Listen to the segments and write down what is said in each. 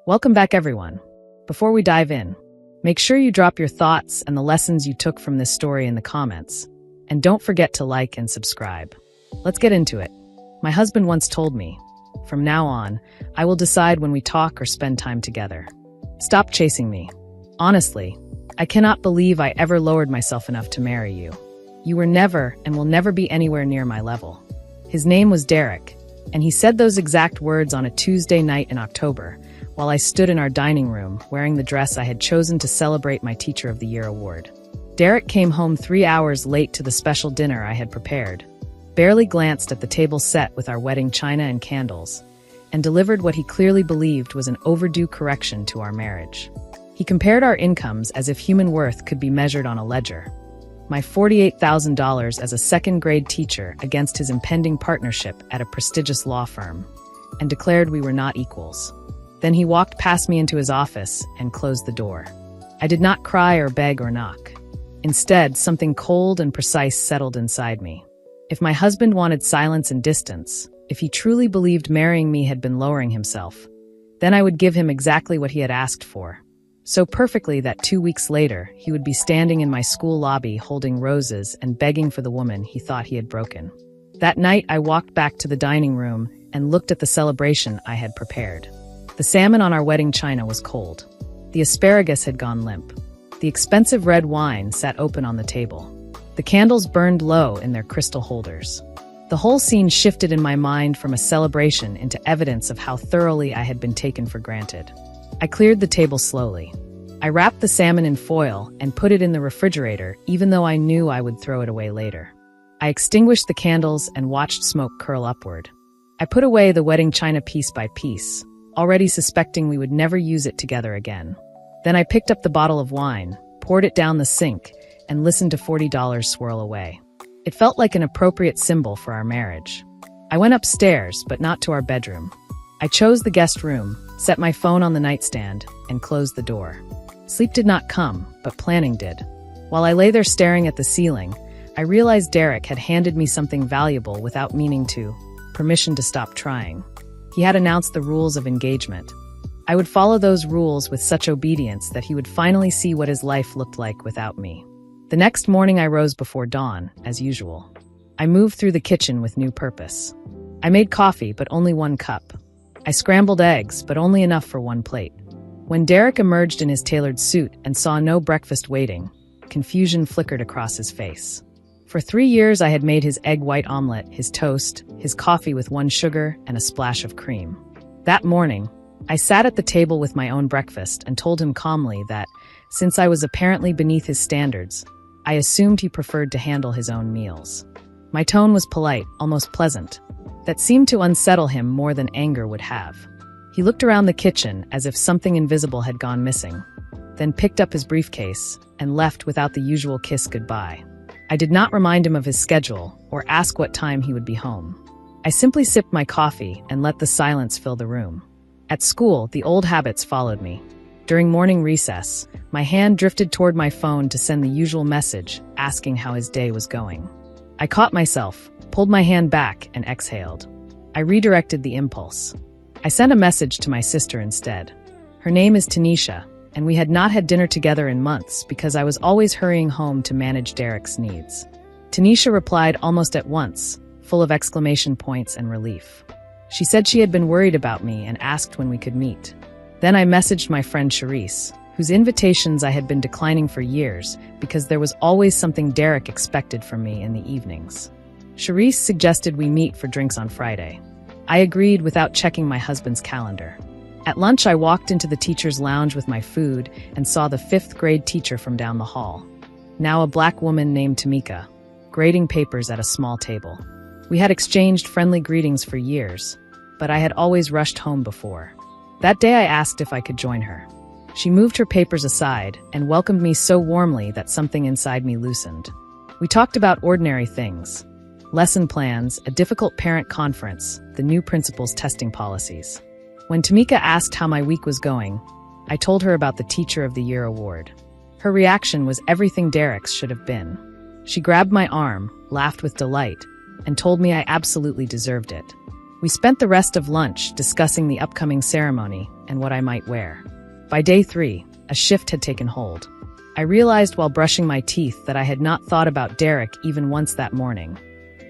Welcome back, everyone. Before we dive in, make sure you drop your thoughts and the lessons you took from this story in the comments. And don't forget to like and subscribe. Let's get into it. My husband once told me, from now on, I will decide when we talk or spend time together. Stop chasing me. Honestly, I cannot believe I ever lowered myself enough to marry you. You were never and will never be anywhere near my level. His name was Derek, and he said those exact words on a Tuesday night in October, while I stood in our dining room wearing the dress I had chosen to celebrate my Teacher of the Year award. Derek came home 3 hours late to the special dinner I had prepared, barely glanced at the table set with our wedding china and candles, and delivered what he clearly believed was an overdue correction to our marriage. He compared our incomes as if human worth could be measured on a ledger. My $48,000 as a second-grade teacher against his impending partnership at a prestigious law firm, and declared we were not equals. Then he walked past me into his office and closed the door. I did not cry or beg or knock. Instead, something cold and precise settled inside me. If my husband wanted silence and distance, if he truly believed marrying me had been lowering himself, then I would give him exactly what he had asked for. So perfectly that 2 weeks later, he would be standing in my school lobby holding roses and begging for the woman he thought he had broken. That night, I walked back to the dining room and looked at the celebration I had prepared. The salmon on our wedding china was cold. The asparagus had gone limp. The expensive red wine sat open on the table. The candles burned low in their crystal holders. The whole scene shifted in my mind from a celebration into evidence of how thoroughly I had been taken for granted. I cleared the table slowly. I wrapped the salmon in foil and put it in the refrigerator, even though I knew I would throw it away later. I extinguished the candles and watched smoke curl upward. I put away the wedding china piece by piece, already suspecting we would never use it together again. Then I picked up the bottle of wine, poured it down the sink, and listened to $40 swirl away. It felt like an appropriate symbol for our marriage. I went upstairs, but not to our bedroom. I chose the guest room, set my phone on the nightstand, and closed the door. Sleep did not come, but planning did. While I lay there staring at the ceiling, I realized Derek had handed me something valuable without meaning to, permission to stop trying. He had announced the rules of engagement. I would follow those rules with such obedience that he would finally see what his life looked like without me. The next morning I rose before dawn, as usual. I moved through the kitchen with new purpose. I made coffee, but only 1 cup. I scrambled eggs, but only enough for 1 plate. When Derek emerged in his tailored suit and saw no breakfast waiting, confusion flickered across his face. For 3 years I had made his egg white omelet, his toast, his coffee with 1 sugar and a splash of cream. That morning, I sat at the table with my own breakfast and told him calmly that, since I was apparently beneath his standards, I assumed he preferred to handle his own meals. My tone was polite, almost pleasant. That seemed to unsettle him more than anger would have. He looked around the kitchen as if something invisible had gone missing, then picked up his briefcase and left without the usual kiss goodbye. I did not remind him of his schedule or ask what time he would be home. I simply sipped my coffee and let the silence fill the room. At school, the old habits followed me. During morning recess, my hand drifted toward my phone to send the usual message, asking how his day was going. I caught myself, pulled my hand back, and exhaled. I redirected the impulse. I sent a message to my sister instead. Her name is Tanisha, and we had not had dinner together in months because I was always hurrying home to manage Derek's needs. Tanisha replied almost at once, full of exclamation points and relief. She said she had been worried about me and asked when we could meet. Then I messaged my friend Charisse, whose invitations I had been declining for years because there was always something Derek expected from me in the evenings. Charisse suggested we meet for drinks on Friday. I agreed without checking my husband's calendar. At lunch, I walked into the teacher's lounge with my food and saw the 5th grade teacher from down the hall, now a black woman named Tamika, grading papers at a small table. We had exchanged friendly greetings for years, but I had always rushed home before. That day I asked if I could join her. She moved her papers aside and welcomed me so warmly that something inside me loosened. We talked about ordinary things: lesson plans, a difficult parent conference, the new principal's testing policies. When Tamika asked how my week was going, I told her about the Teacher of the Year award. Her reaction was everything Derek's should have been. She grabbed my arm, laughed with delight, and told me I absolutely deserved it. We spent the rest of lunch discussing the upcoming ceremony and what I might wear. By day 3, a shift had taken hold. I realized while brushing my teeth that I had not thought about Derek even once that morning.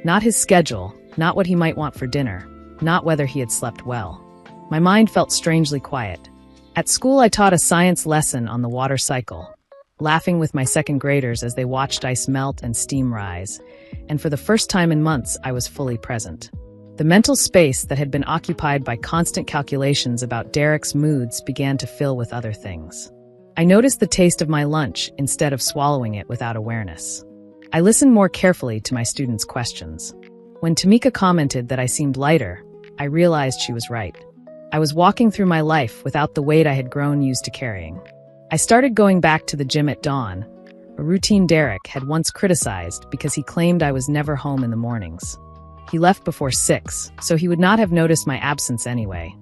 Not his schedule, not what he might want for dinner, not whether he had slept well. My mind felt strangely quiet. At school, I taught a science lesson on the water cycle, laughing with my second graders as they watched ice melt and steam rise, and for the first time in months, I was fully present. The mental space that had been occupied by constant calculations about Derek's moods began to fill with other things. I noticed the taste of my lunch instead of swallowing it without awareness. I listened more carefully to my students' questions. When Tamika commented that I seemed lighter, I realized she was right. I was walking through my life without the weight I had grown used to carrying. I started going back to the gym at dawn, a routine Derek had once criticized because he claimed I was never home in the mornings. He left before 6, so he would not have noticed my absence anyway,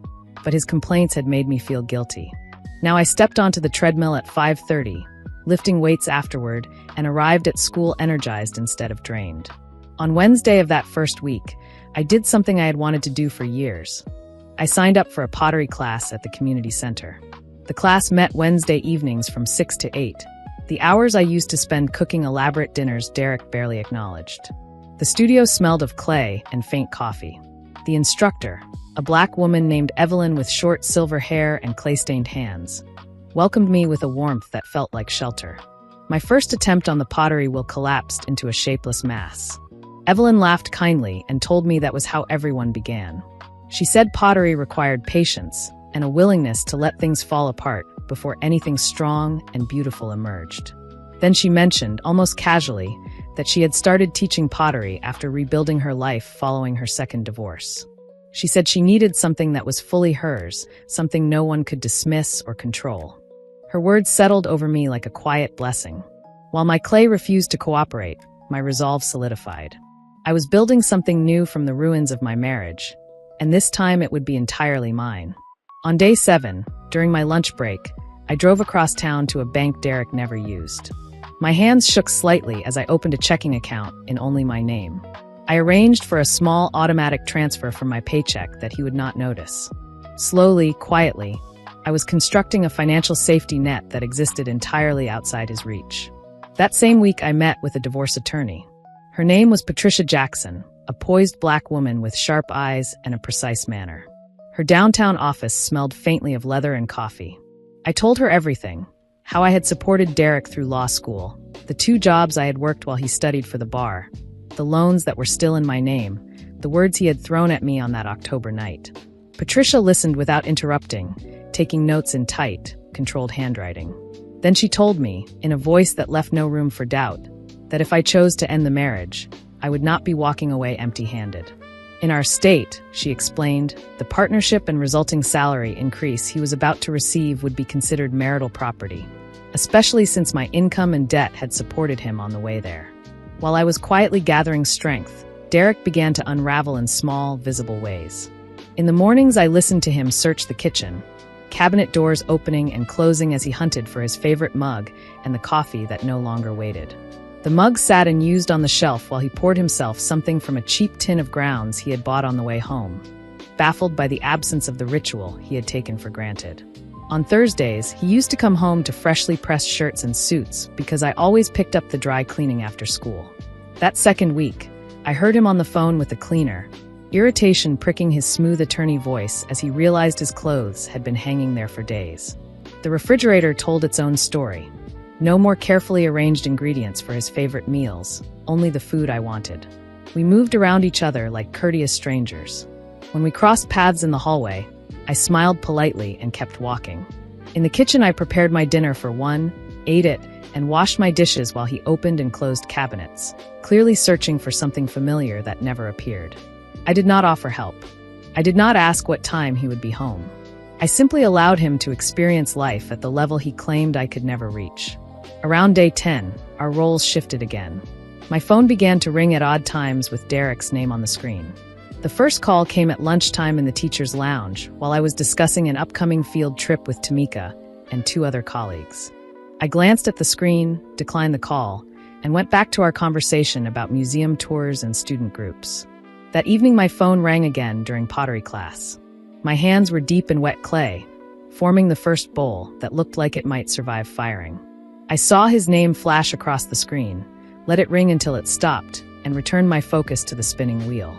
but his complaints had made me feel guilty. Now I stepped onto the treadmill at 5:30, lifting weights afterward, and arrived at school energized instead of drained. On Wednesday of that first week, I did something I had wanted to do for years. I signed up for a pottery class at the community center. The class met Wednesday evenings from 6 to 8, the hours I used to spend cooking elaborate dinners Derek barely acknowledged. The studio smelled of clay and faint coffee. The instructor, a black woman named Evelyn with short silver hair and clay-stained hands, welcomed me with a warmth that felt like shelter. My first attempt on the pottery wheel collapsed into a shapeless mass. Evelyn laughed kindly and told me that was how everyone began. She said pottery required patience and a willingness to let things fall apart before anything strong and beautiful emerged. Then she mentioned, almost casually, that she had started teaching pottery after rebuilding her life following her second divorce. She said she needed something that was fully hers, something no one could dismiss or control. Her words settled over me like a quiet blessing. While my clay refused to cooperate, my resolve solidified. I was building something new from the ruins of my marriage, and this time it would be entirely mine. On day 7, during my lunch break, I drove across town to a bank Derek never used. My hands shook slightly as I opened a checking account in only my name. I arranged for a small automatic transfer from my paycheck that he would not notice. Slowly, quietly, I was constructing a financial safety net that existed entirely outside his reach. That same week, I met with a divorce attorney. Her name was Patricia Jackson, a poised black woman with sharp eyes and a precise manner. Her downtown office smelled faintly of leather and coffee. I told her everything, how I had supported Derek through law school, the 2 jobs I had worked while he studied for the bar, the loans that were still in my name, the words he had thrown at me on that October night. Patricia listened without interrupting, taking notes in tight, controlled handwriting. Then she told me, in a voice that left no room for doubt, that if I chose to end the marriage, I would not be walking away empty-handed. In our state, she explained, the partnership and resulting salary increase he was about to receive would be considered marital property, especially since my income and debt had supported him on the way there. While I was quietly gathering strength, Derek began to unravel in small, visible ways. In the mornings, I listened to him search the kitchen, cabinet doors opening and closing as he hunted for his favorite mug and the coffee that no longer waited. The mug sat unused on the shelf while he poured himself something from a cheap tin of grounds he had bought on the way home, baffled by the absence of the ritual he had taken for granted. On Thursdays, he used to come home to freshly pressed shirts and suits because I always picked up the dry cleaning after school. That second week, I heard him on the phone with the cleaner, irritation pricking his smooth attorney voice as he realized his clothes had been hanging there for days. The refrigerator told its own story. No more carefully arranged ingredients for his favorite meals, only the food I wanted. We moved around each other like courteous strangers. When we crossed paths in the hallway, I smiled politely and kept walking. In the kitchen, I prepared my dinner for one, ate it, and washed my dishes while he opened and closed cabinets, clearly searching for something familiar that never appeared. I did not offer help. I did not ask what time he would be home. I simply allowed him to experience life at the level he claimed I could never reach. Around day 10, our roles shifted again. My phone began to ring at odd times with Derek's name on the screen. The first call came at lunchtime in the teacher's lounge while I was discussing an upcoming field trip with Tamika and 2 other colleagues. I glanced at the screen, declined the call, and went back to our conversation about museum tours and student groups. That evening, my phone rang again during pottery class. My hands were deep in wet clay, forming the first bowl that looked like it might survive firing. I saw his name flash across the screen, let it ring until it stopped, and returned my focus to the spinning wheel.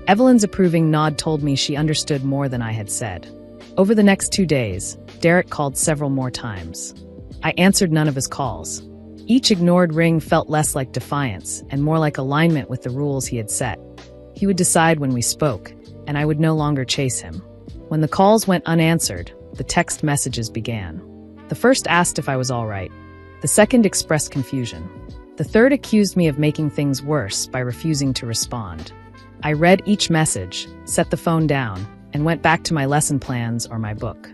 Evelyn's approving nod told me she understood more than I had said. Over the next 2 days, Derek called several more times. I answered none of his calls. Each ignored ring felt less like defiance and more like alignment with the rules he had set. He would decide when we spoke, and I would no longer chase him. When the calls went unanswered, the text messages began. The first asked if I was all right. The second expressed confusion. The third accused me of making things worse by refusing to respond. I read each message, set the phone down, and went back to my lesson plans or my book.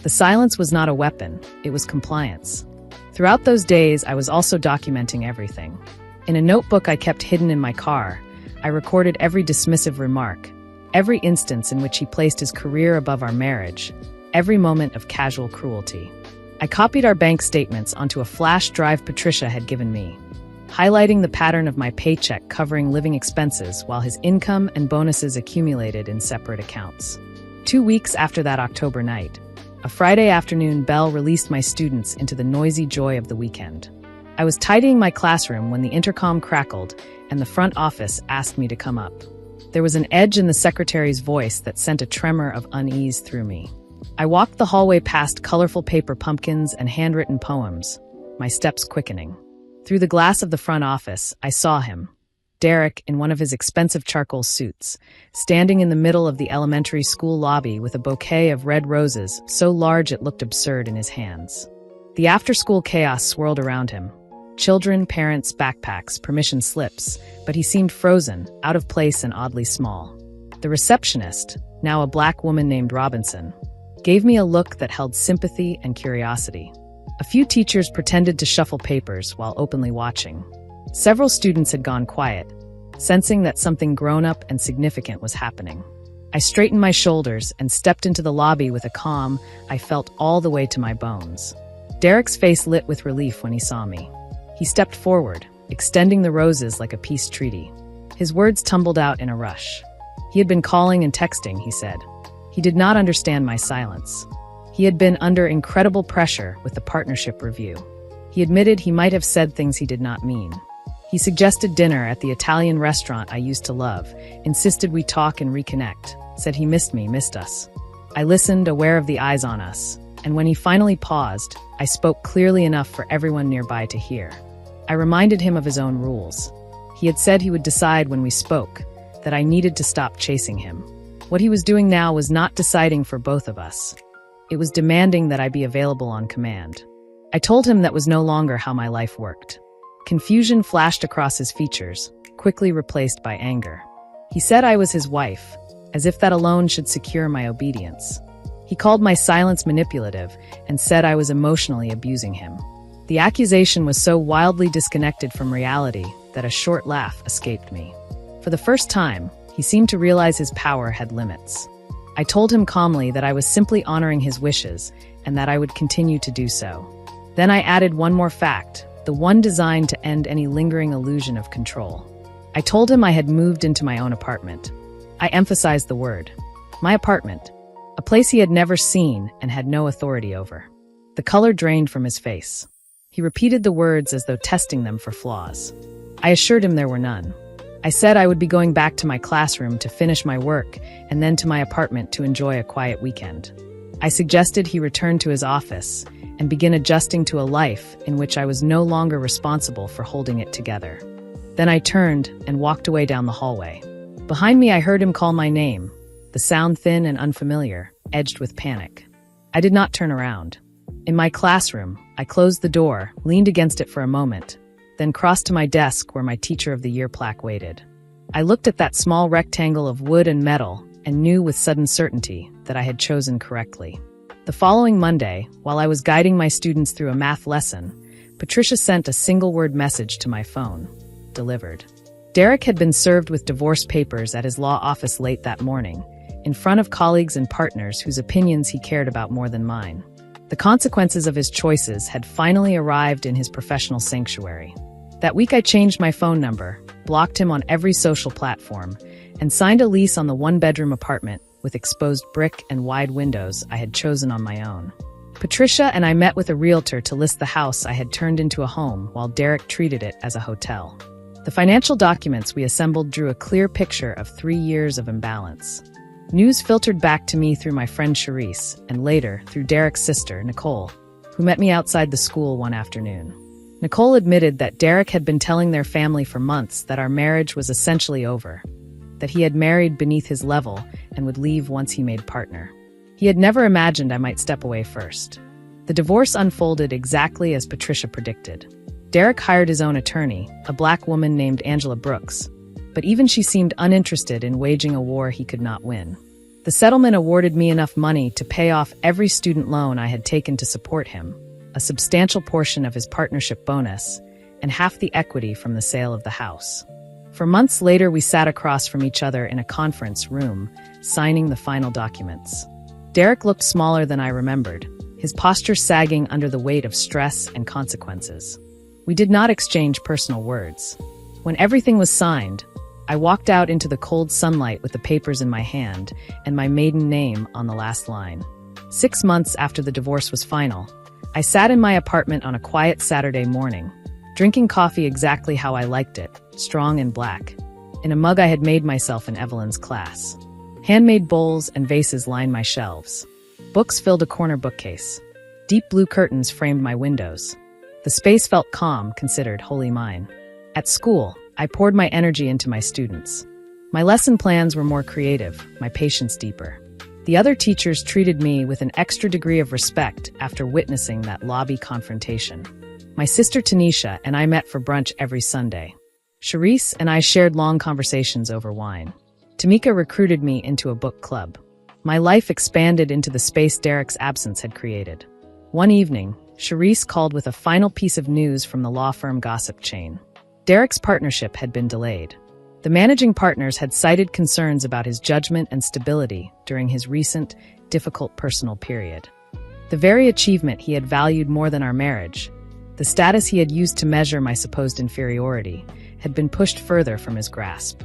The silence was not a weapon, it was compliance. Throughout those days, I was also documenting everything. In a notebook I kept hidden in my car, I recorded every dismissive remark, every instance in which he placed his career above our marriage, every moment of casual cruelty. I copied our bank statements onto a flash drive Patricia had given me, highlighting the pattern of my paycheck covering living expenses while his income and bonuses accumulated in separate accounts. 2 weeks after that October night, a Friday afternoon bell released my students into the noisy joy of the weekend. I was tidying my classroom when the intercom crackled and the front office asked me to come up. There was an edge in the secretary's voice that sent a tremor of unease through me. I walked the hallway past colorful paper pumpkins and handwritten poems, my steps quickening. Through the glass of the front office, I saw him, Derek, in one of his expensive charcoal suits, standing in the middle of the elementary school lobby with a bouquet of red roses so large it looked absurd in his hands. The after-school chaos swirled around him. Children, parents, backpacks, permission slips, but he seemed frozen, out of place and oddly small. The receptionist, now a black woman named Robinson, gave me a look that held sympathy and curiosity. A few teachers pretended to shuffle papers while openly watching. Several students had gone quiet, sensing that something grown-up and significant was happening. I straightened my shoulders and stepped into the lobby with a calm I felt all the way to my bones. Derek's face lit with relief when he saw me. He stepped forward, extending the roses like a peace treaty. His words tumbled out in a rush. He had been calling and texting, he said. He did not understand my silence. He had been under incredible pressure with the partnership review. He admitted he might have said things he did not mean. He suggested dinner at the Italian restaurant I used to love, insisted we talk and reconnect, said he missed us. I listened, aware of the eyes on us, and when he finally paused, I spoke clearly enough for everyone nearby to hear. I reminded him of his own rules. He had said he would decide when we spoke, that I needed to stop chasing him. What he was doing now was not deciding for both of us. It was demanding that I be available on command. I told him that was no longer how my life worked. Confusion flashed across his features, quickly replaced by anger. He said I was his wife, as if that alone should secure my obedience. He called my silence manipulative and said I was emotionally abusing him. The accusation was so wildly disconnected from reality that a short laugh escaped me. For the first time, he seemed to realize his power had limits. I told him calmly that I was simply honoring his wishes and that I would continue to do so. Then I added one more fact, the one designed to end any lingering illusion of control. I told him I had moved into my own apartment. I emphasized the word. My apartment, a place he had never seen and had no authority over. The color drained from his face. He repeated the words as though testing them for flaws. I assured him there were none. I said I would be going back to my classroom to finish my work and then to my apartment to enjoy a quiet weekend. I suggested he return to his office and begin adjusting to a life in which I was no longer responsible for holding it together. Then I turned and walked away down the hallway. Behind me, I heard him call my name, the sound thin and unfamiliar, edged with panic. I did not turn around. In my classroom, I closed the door, leaned against it for a moment, then crossed to my desk where my Teacher of the Year plaque waited. I looked at that small rectangle of wood and metal and knew with sudden certainty that I had chosen correctly. The following Monday, while I was guiding my students through a math lesson, Patricia sent a single-word message to my phone. Delivered. Derek had been served with divorce papers at his law office late that morning, in front of colleagues and partners whose opinions he cared about more than mine. The consequences of his choices had finally arrived in his professional sanctuary. That week I changed my phone number, blocked him on every social platform, and signed a lease on the one-bedroom apartment with exposed brick and wide windows I had chosen on my own. Patricia and I met with a realtor to list the house I had turned into a home while Derek treated it as a hotel. The financial documents we assembled drew a clear picture of 3 years of imbalance. News filtered back to me through my friend Charisse, and later through Derek's sister, Nicole, who met me outside the school one afternoon. Nicole admitted that Derek had been telling their family for months that our marriage was essentially over, that he had married beneath his level and would leave once he made partner. He had never imagined I might step away first. The divorce unfolded exactly as Patricia predicted. Derek hired his own attorney, a black woman named Angela Brooks, but even she seemed uninterested in waging a war he could not win. The settlement awarded me enough money to pay off every student loan I had taken to support him, a substantial portion of his partnership bonus, and half the equity from the sale of the house. For months later, we sat across from each other in a conference room, signing the final documents. Derek looked smaller than I remembered, his posture sagging under the weight of stress and consequences. We did not exchange personal words. When everything was signed, I walked out into the cold sunlight with the papers in my hand and my maiden name on the last line. 6 months after the divorce was final, I sat in my apartment on a quiet Saturday morning, drinking coffee exactly how I liked it, strong and black, in a mug I had made myself in Evelyn's class. Handmade bowls and vases lined my shelves. Books filled a corner bookcase. Deep blue curtains framed my windows. The space felt calm, considered wholly mine. At school, I poured my energy into my students. My lesson plans were more creative, my patience deeper. The other teachers treated me with an extra degree of respect after witnessing that lobby confrontation. My sister Tanisha and I met for brunch every Sunday. Charisse and I shared long conversations over wine. Tamika recruited me into a book club. My life expanded into the space Derek's absence had created. One evening, Charisse called with a final piece of news from the law firm gossip chain. Derek's partnership had been delayed. The managing partners had cited concerns about his judgment and stability during his recent, difficult personal period. The very achievement he had valued more than our marriage, the status he had used to measure my supposed inferiority, had been pushed further from his grasp.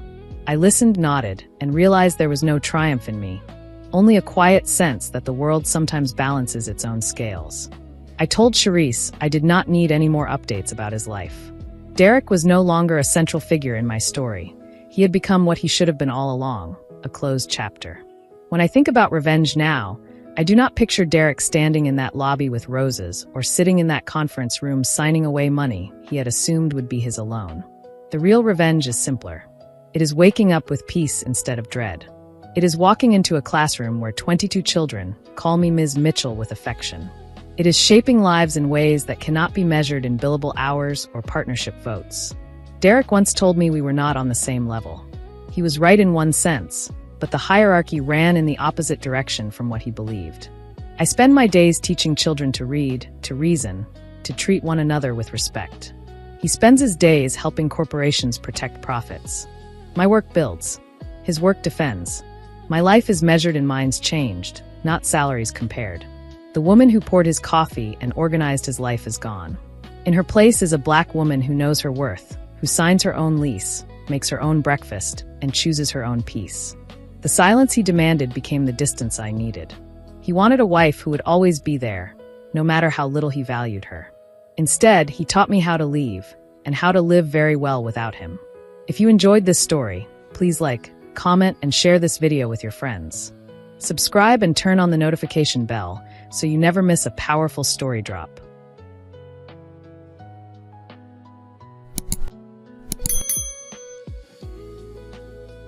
I listened, nodded, and realized there was no triumph in me, only a quiet sense that the world sometimes balances its own scales. I told Charisse I did not need any more updates about his life. Derek was no longer a central figure in my story. He had become what he should have been all along, a closed chapter. When I think about revenge now, I do not picture Derek standing in that lobby with roses or sitting in that conference room signing away money he had assumed would be his alone. The real revenge is simpler. It is waking up with peace instead of dread. It is walking into a classroom where 22 children call me Ms. Mitchell with affection. It is shaping lives in ways that cannot be measured in billable hours or partnership votes. Derek once told me we were not on the same level. He was right in one sense, but the hierarchy ran in the opposite direction from what he believed. I spend my days teaching children to read, to reason, to treat one another with respect. He spends his days helping corporations protect profits. My work builds. His work defends. My life is measured in minds changed, not salaries compared. The woman who poured his coffee and organized his life is gone. In her place is a black woman who knows her worth, who signs her own lease, makes her own breakfast, and chooses her own peace. The silence he demanded became the distance I needed. He wanted a wife who would always be there, no matter how little he valued her. Instead, he taught me how to leave, and how to live very well without him. If you enjoyed this story, please like, comment, and share this video with your friends. Subscribe and turn on the notification bell so you never miss a powerful story drop.